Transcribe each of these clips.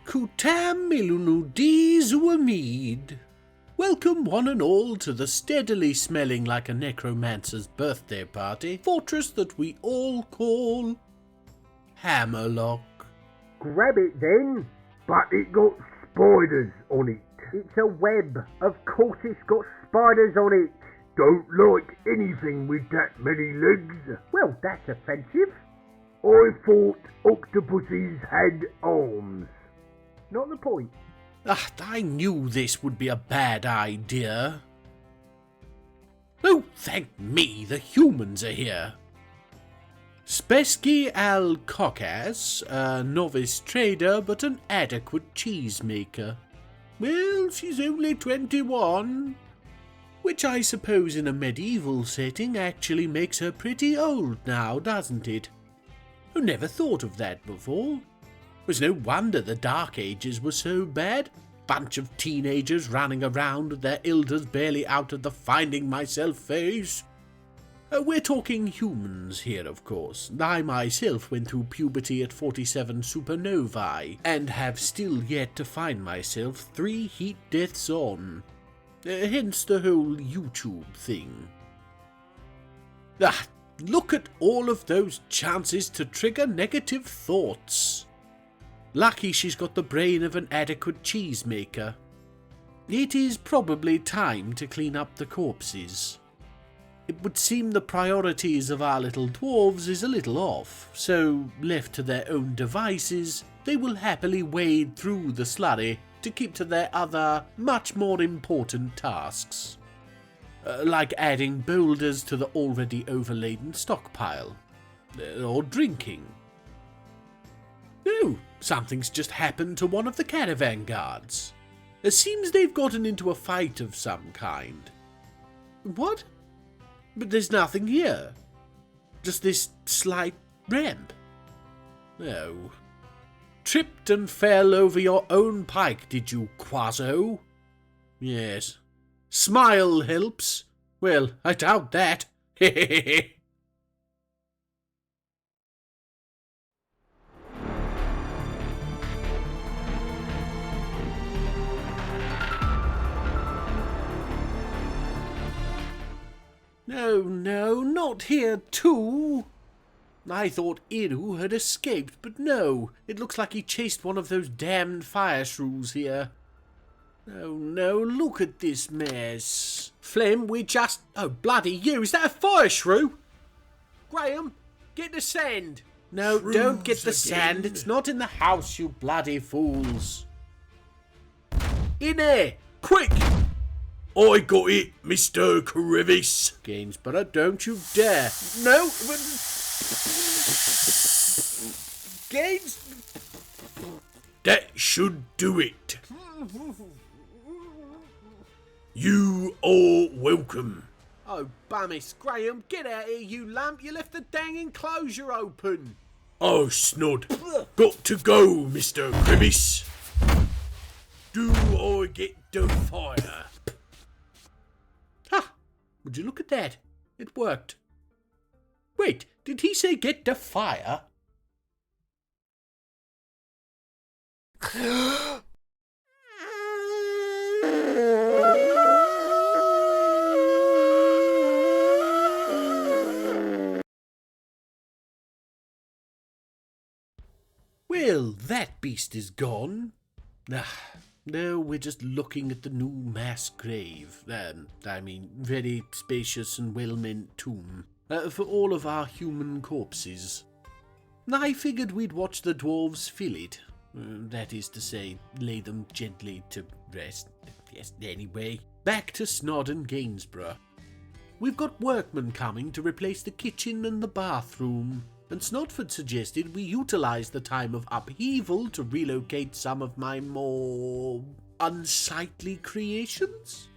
Kutam Milunu Zuamid. Welcome one and all to the steadily smelling like a necromancer's birthday party fortress that we all call Hammerlock. Grab it then, but it got spiders on it. It's a web. Of course it's got spiders on it. Don't like anything with that many legs. Well, that's offensive. I thought octopuses had arms. Not the point. I knew this would be a bad idea. Oh, thank me, the humans are here. Spesky Al Cocas, a novice trader but an adequate cheesemaker. Well, she's only 21, which I suppose in a medieval setting actually makes her pretty old now, doesn't it? Who never thought of that before? It was no wonder the Dark Ages were so bad. Bunch of teenagers running around with their elders barely out of the finding myself phase. We're talking humans here, of course. I myself went through puberty at 47 supernovae, and have still yet to find myself 3 heat deaths on. Hence the whole YouTube thing. Look at all of those chances to trigger negative thoughts. Lucky she's got the brain of an adequate cheesemaker. It is probably time to clean up the corpses. It would seem the priorities of our little dwarves is a little off, so left to their own devices, they will happily wade through the slurry to keep to their other, much more important tasks. Like adding boulders to the already overladen stockpile. Or drinking. Oh, something's just happened to one of the caravan guards. It seems they've gotten into a fight of some kind. What? But there's nothing here. Just this slight ramp. Oh. Tripped and fell over your own pike, did you, Quaso? Yes. Smile helps. Well, I doubt that. Hehehe. No, not here too. I thought Iru had escaped, but no, it looks like he chased one of those damned fire shrews here. Oh no, look at this mess. Phlegm, oh bloody you, is that a fire shrew? Graham, get the sand. No, Shrews don't get the again. sand, it's not in the house, you bloody fools. In there, quick! I got it, Mr. Crevice. Gainsborough, don't you dare. No, Gaines. That should do it. You are welcome. Oh, bummis, Graham, get out here, you lump. You left the dang enclosure open. Oh, Snod. Got to go, Mr. Crevice. Do I get the fire? Would you look at that? It worked. Wait, did he say get the fire? Well, that beast is gone. No, we're just looking at the new mass grave. Very spacious and well-meant tomb. For all of our human corpses. I figured we'd watch the dwarves fill it. That is to say, lay them gently to rest. Yes, anyway. Back to Snod and Gainsborough. We've got workmen coming to replace the kitchen and the bathroom. And Snodford suggested we utilise the time of upheaval to relocate some of my more unsightly creations.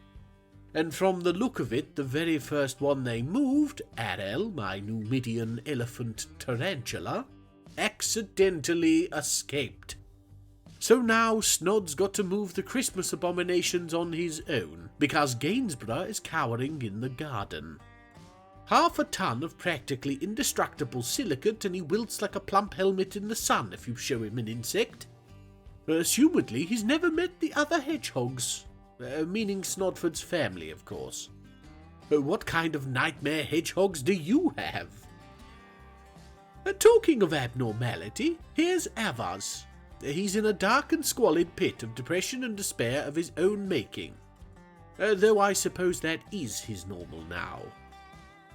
And from the look of it, the very first one they moved, Arel, my Numidian elephant tarantula, accidentally escaped. So now Snod's got to move the Christmas abominations on his own, because Gainsborough is cowering in the garden. Half a ton of practically indestructible silicate and he wilts like a plump helmet in the sun if you show him an insect. Assumedly, he's never met the other hedgehogs. Meaning Snodford's family, of course. What kind of nightmare hedgehogs do you have? Talking of abnormality, here's Avaz. He's in a dark and squalid pit of depression and despair of his own making. Though I suppose that is his normal now.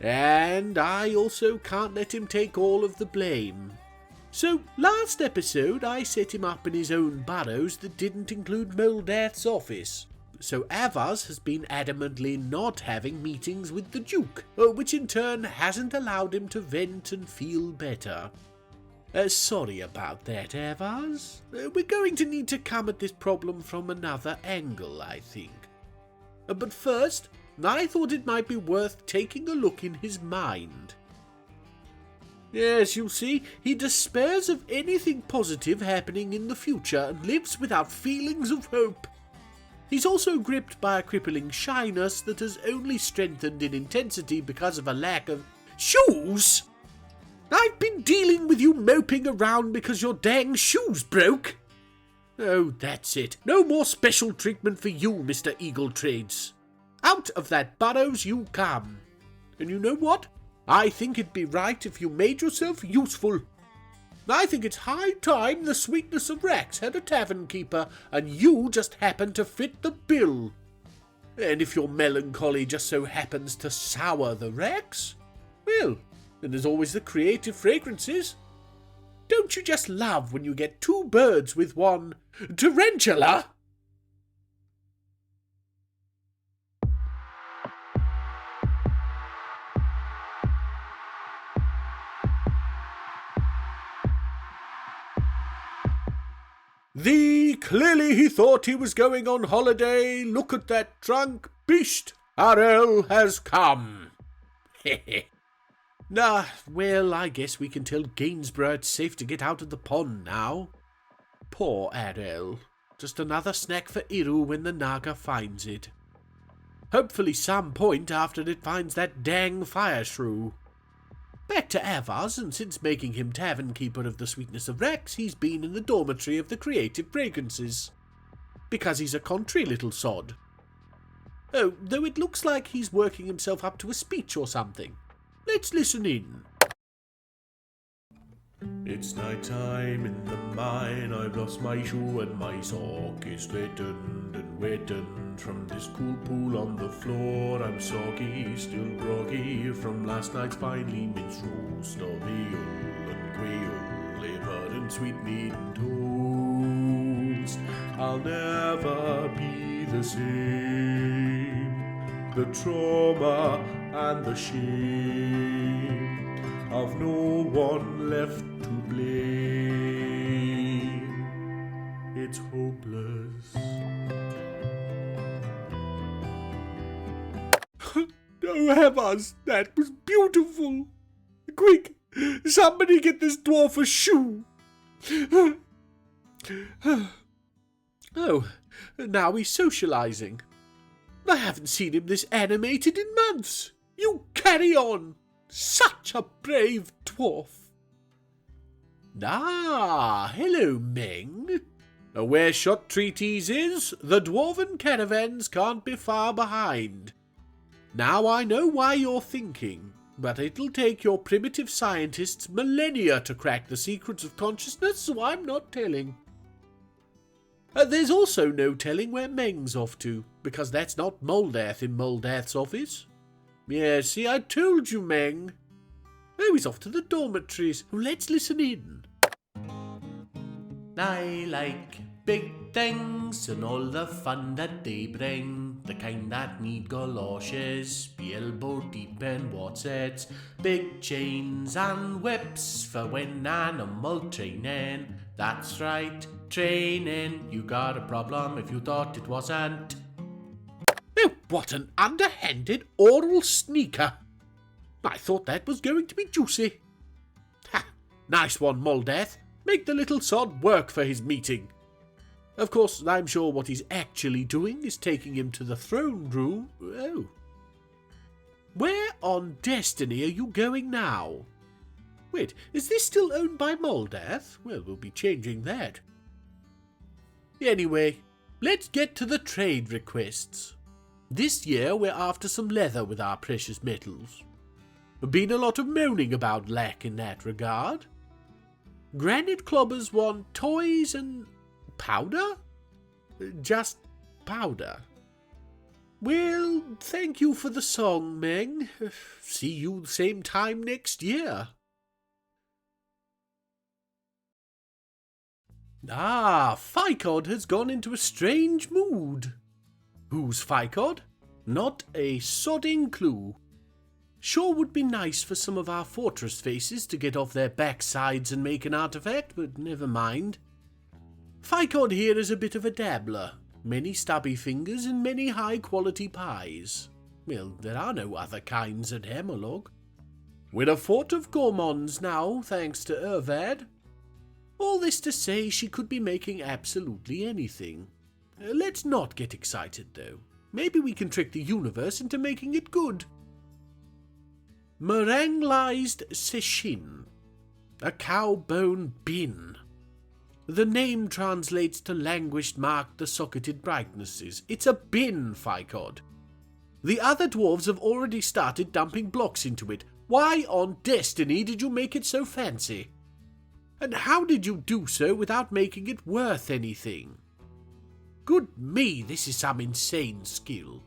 And I also can't let him take all of the blame. So, last episode I set him up in his own burrows that didn't include Moldath's office. So Avas has been adamantly not having meetings with the Duke, which in turn hasn't allowed him to vent and feel better. Sorry about that, Avas. We're going to need to come at this problem from another angle, I think. But first, I thought it might be worth taking a look in his mind. Yes, you see, he despairs of anything positive happening in the future and lives without feelings of hope. He's also gripped by a crippling shyness that has only strengthened in intensity because of a lack of shoes. I've been dealing with you moping around because your dang shoes broke. Oh, that's it. No more special treatment for you, Mr. Eagle Trades. Out of that burrows you come. And you know what? I think it'd be right if you made yourself useful. I think it's high time the Sweetness of Rex had a tavern keeper, and you just happen to fit the bill. And if your melancholy just so happens to sour the Rex, well, then there's always the creative fragrances. Don't you just love when you get two birds with one tarantula? Clearly he thought he was going on holiday. Look at that trunk. Beast, Arel has come. Well, I guess we can tell Gainsborough it's safe to get out of the pond now. Poor Arel. Just another snack for Iru when the Naga finds it. Hopefully some point after it finds that dang fire shrew. Back to Avaz, and since making him tavern keeper of the Sweetness of Rex, he's been in the dormitory of the creative fragrances. Because he's a contrary little sod. Oh, though it looks like he's working himself up to a speech or something. Let's listen in. It's night time in the mine, I've lost my shoe and my sock is threatened and wettened from this cool pool on the floor. I'm soggy, still groggy from last night's finely minced roast of veal and quail, liver and sweetmeat and toast. I'll never be the same. The trauma and the shame of no one left to blame. It's hopeless. Oh, heavens, that was beautiful. Quick, somebody get this dwarf a shoe. Oh, now he's socializing. I haven't seen him this animated in months. You carry on. Such a brave dwarf. Ah, hello, Meng. Where shot treatise is, the dwarven caravans can't be far behind. Now I know why you're thinking, but it'll take your primitive scientists millennia to crack the secrets of consciousness, so I'm not telling. There's also no telling where Meng's off to, because that's not Moldath in Moldath's office. Yeah, see, I told you, Meng. Oh, he's off to the dormitories. Let's listen in. I like big things and all the fun that they bring. The kind that need galoshes, be elbow deep in watsets, big chains and whips for when animal training. That's right, training. You got a problem if you thought it wasn't. Oh, what an underhanded oral sneaker. I thought that was going to be juicy. Ha! Nice one, Moldath. Make the little sod work for his meeting. Of course, I'm sure what he's actually doing is taking him to the throne room. Oh. Where on Destiny are you going now? Wait, is this still owned by Moldath? Well, we'll be changing that. Anyway, let's get to the trade requests. This year we're after some leather with our precious metals. Been a lot of moaning about lack in that regard. Granite clobbers want toys and powder? Just powder. Well, thank you for the song, Meng. See you same time next year. Ah, Ficod has gone into a strange mood. Who's Ficod? Not a sodding clue. Sure would be nice for some of our fortress faces to get off their backsides and make an artifact, but never mind. Ficod here is a bit of a dabbler. Many stubby fingers and many high-quality pies. Well, there are no other kinds at Hammerlock. We're a fort of gourmands now, thanks to Ervad. All this to say she could be making absolutely anything. Let's not get excited, though. Maybe we can trick the universe into making it good. Meringuized seshin. A cow bone bin. The name translates to languished marked the socketed brightnesses. It's a bin, Ficod. The other dwarves have already started dumping blocks into it. Why on destiny did you make it so fancy? And how did you do so without making it worth anything? Good me, this is some insane skill.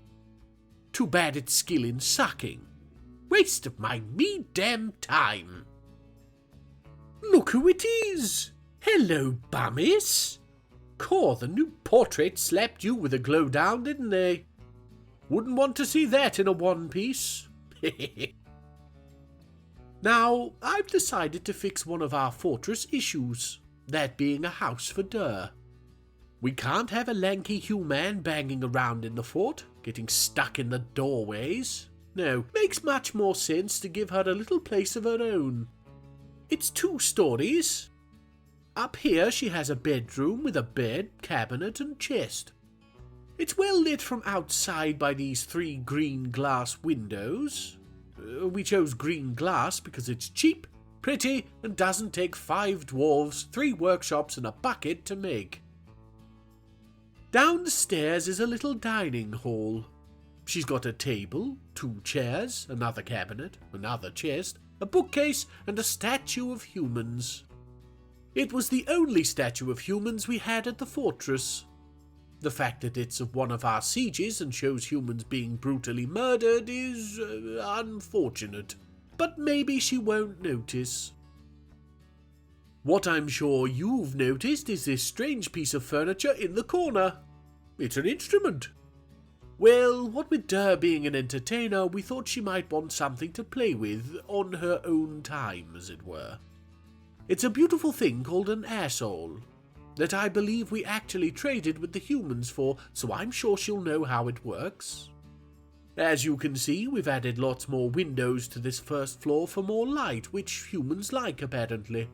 Too bad it's skill in sucking. Waste of my me-damn time. Look who it is! Hello, bummies! Core, the new portrait slapped you with a glow down, didn't they? Wouldn't want to see that in a one-piece. Now, I've decided to fix one of our fortress issues, that being a house for Dur. We can't have a lanky human banging around in the fort, getting stuck in the doorways. No, makes much more sense to give her a little place of her own. It's 2 stories. Up here she has a bedroom with a bed, cabinet and chest. It's well lit from outside by these 3 green glass windows. We chose green glass because it's cheap, pretty and doesn't take 5 dwarves, 3 workshops and a bucket to make. Downstairs is a little dining hall. She's got a table, 2 chairs, another cabinet, another chest, a bookcase, and a statue of humans. It was the only statue of humans we had at the fortress. The fact that it's of one of our sieges and shows humans being brutally murdered is unfortunate, but maybe she won't notice. What I'm sure you've noticed is this strange piece of furniture in the corner. It's an instrument. Well, what with Dur being an entertainer, we thought she might want something to play with, on her own time, as it were. It's a beautiful thing called an asshole, that I believe we actually traded with the humans for, so I'm sure she'll know how it works. As you can see, we've added lots more windows to this first floor for more light, which humans like, apparently.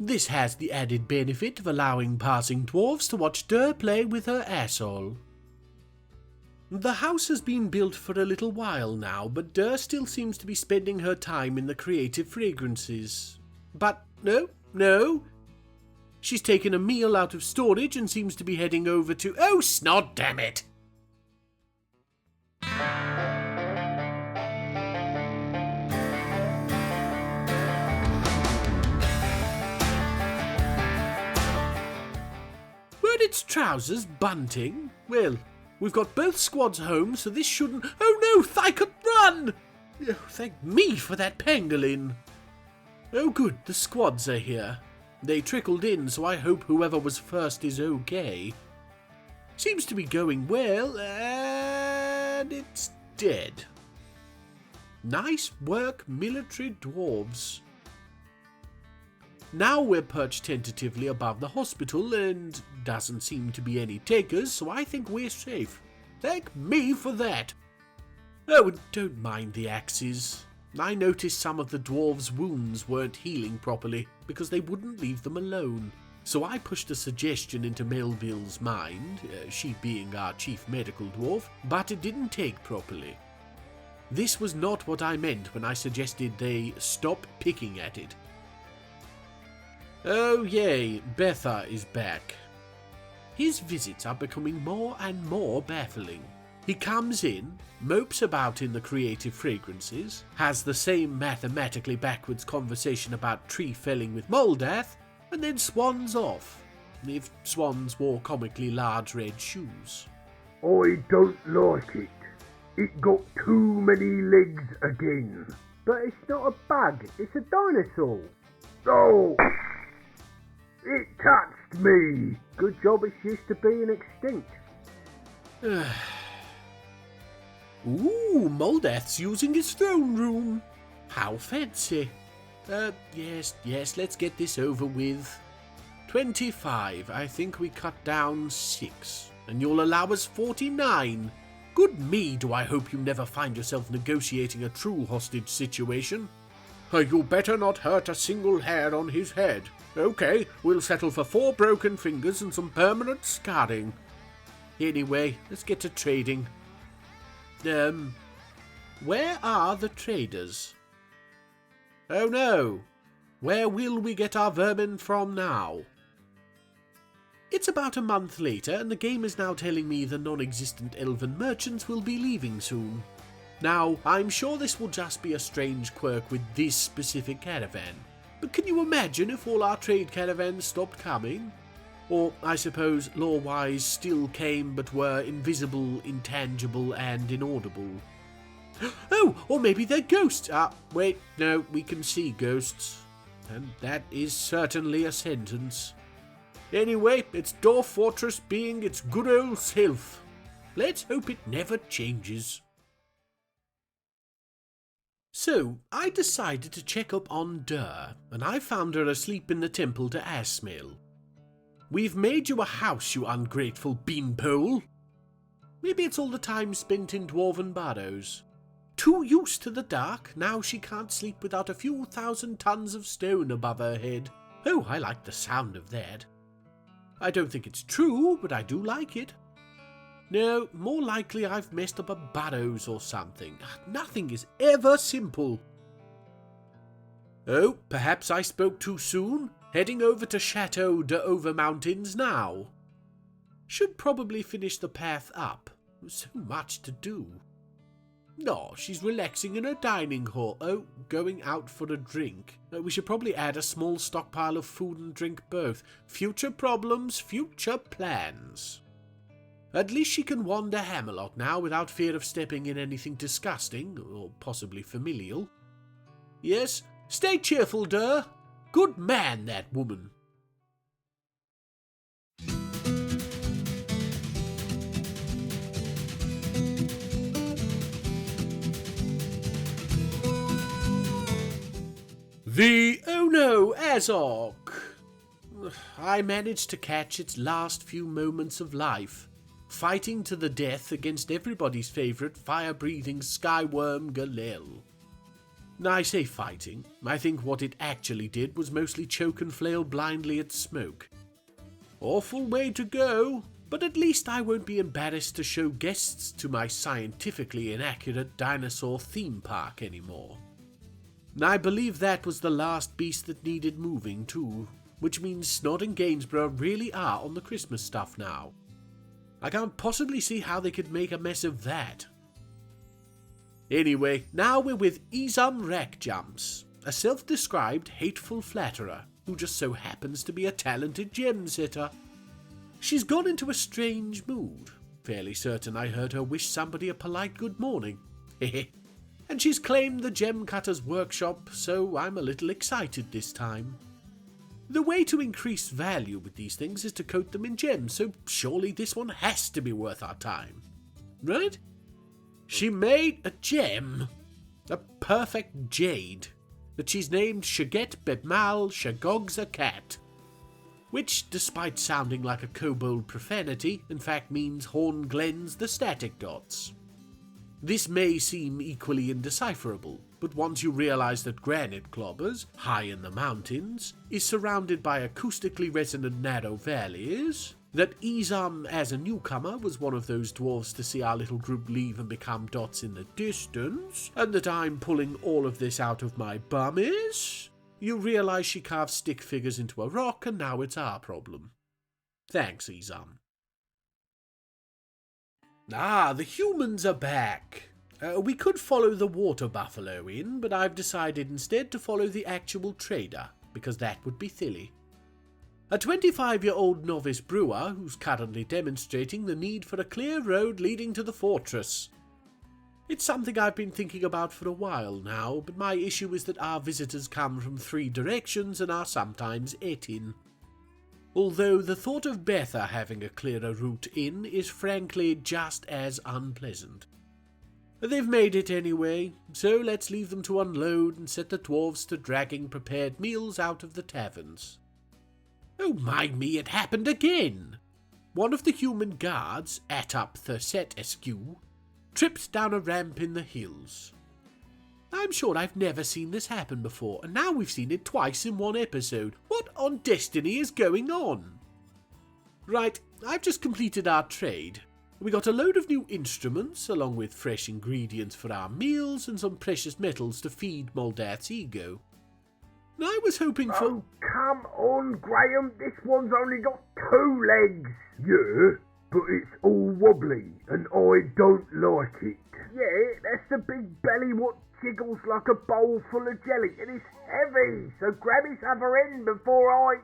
This has the added benefit of allowing passing dwarves to watch Dur play with her asshole. The house has been built for a little while now, but Dur still seems to be spending her time in the creative fragrances. But no. She's taken a meal out of storage and seems to be heading over to— Oh, Snod, damn it! Weren't its trousers bunting? Well, we've got both squads home, so this shouldn't— Oh no, Thicot, run! Oh, thank me for that pangolin. Oh good, the squads are here. They trickled in, so I hope whoever was first is okay. Seems to be going well, and it's dead. Nice work, military dwarves. Now we're perched tentatively above the hospital, and doesn't seem to be any takers, so I think we're safe. Thank me for that. Oh, and don't mind the axes. I noticed some of the dwarves' wounds weren't healing properly, because they wouldn't leave them alone. So I pushed a suggestion into Melville's mind, she being our chief medical dwarf, but it didn't take properly. This was not what I meant when I suggested they stop picking at it. Oh yay, Betha is back. His visits are becoming more and more baffling. He comes in, mopes about in the creative fragrances, has the same mathematically backwards conversation about tree felling with Moldath, and then swans off, if swans wore comically large red shoes. I don't like it. It got too many legs again. But it's not a bug, it's a dinosaur. Oh! It touched me! Good job it's used to being extinct. Ooh, Moldath's using his throne room. How fancy. Yes, let's get this over with. 25, I think we cut down 6, and you'll allow us 49. Good me, do I hope you never find yourself negotiating a true hostage situation. You better not hurt a single hair on his head. Okay, we'll settle for 4 broken fingers and some permanent scarring. Anyway, let's get to trading. Where are the traders? Oh no, where will we get our vermin from now? It's about a month later, and the game is now telling me the non-existent elven merchants will be leaving soon. Now, I'm sure this will just be a strange quirk with this specific caravan, but can you imagine if all our trade caravans stopped coming? Or, I suppose, lore-wise, still came but were invisible, intangible, and inaudible. Oh, or maybe they're ghosts! Wait, no, we can see ghosts. And that is certainly a sentence. Anyway, it's Dwarf Fortress being its good old self. Let's hope it never changes. So, I decided to check up on Dur, and I found her asleep in the temple to Asmail. We've made you a house, you ungrateful beanpole. Maybe it's all the time spent in dwarven barrows. Too used to the dark, now she can't sleep without a few 1,000 tons of stone above her head. Oh, I like the sound of that. I don't think it's true, but I do like it. No, more likely I've messed up a barrows or something. Nothing is ever simple. Oh, perhaps I spoke too soon? Heading over to Chateau de Over Mountains now. Should probably finish the path up. So much to do. No, she's relaxing in her dining hall. Oh, going out for a drink. We should probably add a small stockpile of food and drink both. Future problems, future plans. At least she can wander Hammerlock now without fear of stepping in anything disgusting, or possibly familial. Yes, stay cheerful, Dur. Good man, that woman. The Oh No Azok. I managed to catch its last few moments of life, fighting to the death against everybody's favourite fire-breathing skyworm Galil. I say fighting. I think what it actually did was mostly choke and flail blindly at smoke. Awful way to go, but at least I won't be embarrassed to show guests to my scientifically inaccurate dinosaur theme park anymore. I believe that was the last beast that needed moving too, which means Snod and Gainsborough really are on the Christmas stuff now. I can't possibly see how they could make a mess of that. Anyway, now we're with Izum Rackjumps, a self-described hateful flatterer who just so happens to be a talented gem setter. She's gone into a strange mood. Fairly certain I heard her wish somebody a polite good morning. And she's claimed the gem cutter's workshop, so I'm a little excited this time. The way to increase value with these things is to coat them in gems, so surely this one has to be worth our time. Right? She made a gem, a perfect jade, that she's named Shaget Bebmal Shagogza Cat, which, despite sounding like a kobold profanity, in fact means Horn Glens the Static Dots. This may seem equally indecipherable, but once you realise that Granite Clobbers, high in the mountains, is surrounded by acoustically resonant narrow valleys, that Izum, as a newcomer, was one of those dwarves to see our little group leave and become dots in the distance, and that I'm pulling all of this out of my bummies, you realise she carved stick figures into a rock and now it's our problem. Thanks, Izum. Ah, the humans are back. We could follow the water buffalo in, but I've decided instead to follow the actual trader, because that would be silly. A 25-year-old novice brewer who's currently demonstrating the need for a clear road leading to the fortress. It's something I've been thinking about for a while now, but my issue is that our visitors come from 3 directions and are sometimes Ettin. Although the thought of Betha having a clearer route in is frankly just as unpleasant. They've made it anyway, so let's leave them to unload and set the dwarves to dragging prepared meals out of the taverns. Oh, mind me, it happened again! One of the human guards, Attup Thurset Eskew, tripped down a ramp in the hills. I'm sure I've never seen this happen before, and now we've seen it twice in one episode. What on destiny is going on? Right, I've just completed our trade. We got a load of new instruments, along with fresh ingredients for our meals and some precious metals to feed Moldath's ego. And I was hoping for... Oh, come on, Graham, this one's only got 2 legs. Yeah, but it's all wobbly, and I don't like it. Yeah, that's the big belly what jiggles like a bowl full of jelly, and it's heavy, so grab its other end before I...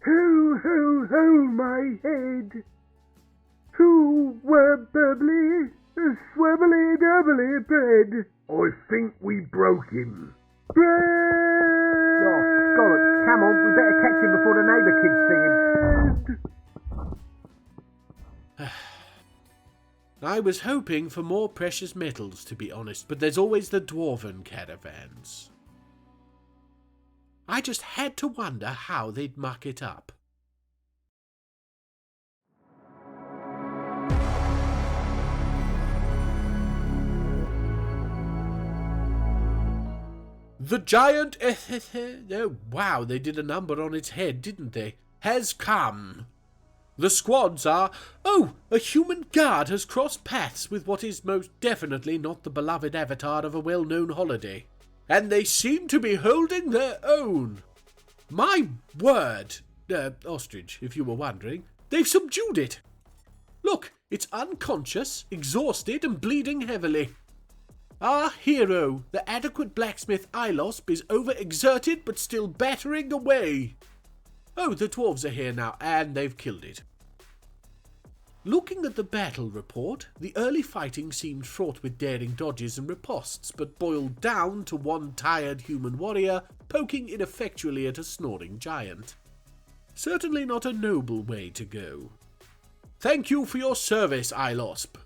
Ho, my head. Who were burbly, swibbly doubly bread. I think we broke him. Bread! Oh, Scott, come on, we better catch him before the neighbour kids see him. I was hoping for more precious metals, to be honest, but there's always the dwarven caravans. I just had to wonder how they'd muck it up. The giant... oh, wow, they did a number on its head, didn't they? Has come. The squads are... Oh, a human guard has crossed paths with what is most definitely not the beloved avatar of a well-known holiday. And they seem to be holding their own. My word! Ostrich, if you were wondering. They've subdued it. Look, it's unconscious, exhausted, and bleeding heavily. Our hero, the adequate blacksmith Ilosp, is overexerted but still battering away. Oh, the dwarves are here now, and they've killed it. Looking at the battle report, the early fighting seemed fraught with daring dodges and ripostes, but boiled down to one tired human warrior poking ineffectually at a snoring giant. Certainly not a noble way to go. Thank you for your service, Ilosp.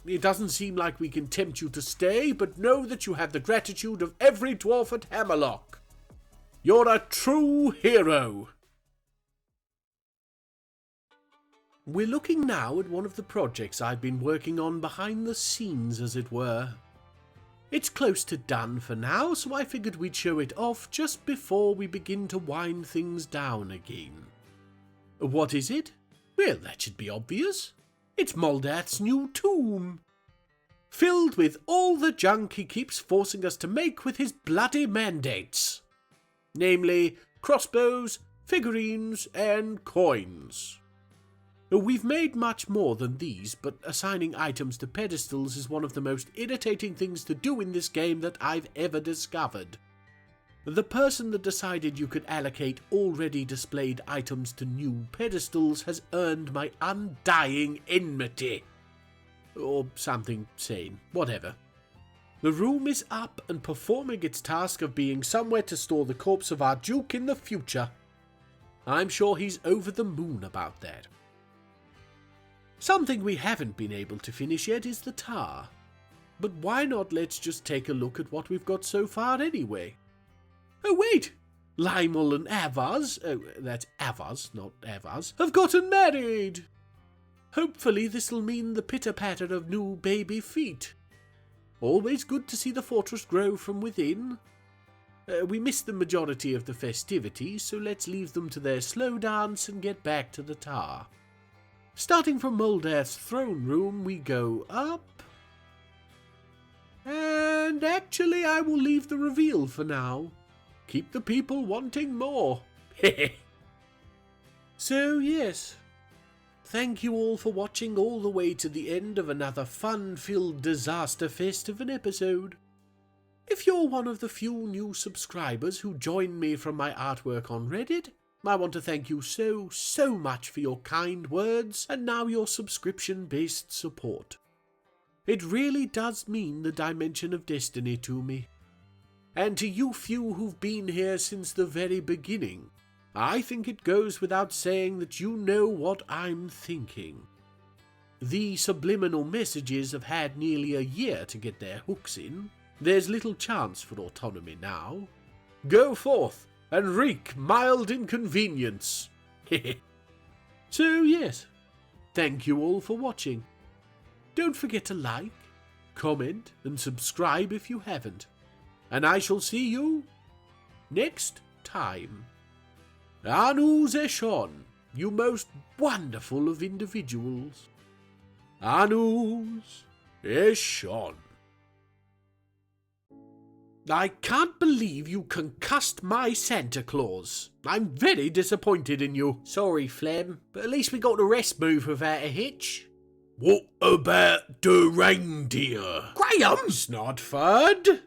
It doesn't seem like we can tempt you to stay, but know that you have the gratitude of every dwarf at Hammerlock. You're a true hero. We're looking now at one of the projects I've been working on behind the scenes, as it were. It's close to done for now, so I figured we'd show it off just before we begin to wind things down again. What is it? Well, that should be obvious. It's Moldath's new tomb, filled with all the junk he keeps forcing us to make with his bloody mandates. Namely, crossbows, figurines, and coins. We've made much more than these, but assigning items to pedestals is one of the most irritating things to do in this game that I've ever discovered. The person that decided you could allocate already displayed items to new pedestals has earned my undying enmity. Or something sane, whatever. The room is up and performing its task of being somewhere to store the corpse of our Duke in the future. I'm sure he's over the moon about that. Something we haven't been able to finish yet is the tower. But why not let's just take a look at what we've got so far anyway? Oh wait! Lymel and Avaz, that's Avas, not Avaz, have gotten married! Hopefully this'll mean the pitter-patter of new baby feet. Always good to see the fortress grow from within. We missed the majority of the festivities, so let's leave them to their slow dance and get back to the tower. Starting from Moldath's throne room, we go up. And actually, I will leave the reveal for now. Keep the people wanting more. So, yes. thank you all for watching all the way to the end of another fun-filled disaster fest of an episode. If you're one of the few new subscribers who joined me from my artwork on Reddit, I want to thank you so much for your kind words and now your subscription-based support. It really does mean the dimension of destiny to me. And to you few who've been here since the very beginning, I think it goes without saying that you know what I'm thinking. The subliminal messages have had nearly a year to get their hooks in. There's little chance for autonomy now. Go forth and wreak mild inconvenience. So yes, thank you all for watching. Don't forget to like, comment and subscribe if you haven't. And I shall see you next time. Avuz Eshon, you most wonderful of individuals. Avuz Eshon. I can't believe you concussed my Santa Claus. I'm very disappointed in you. Sorry, Phlegm, but at least we got the rest move without a hitch. What about the reindeer? Graham! Snodford!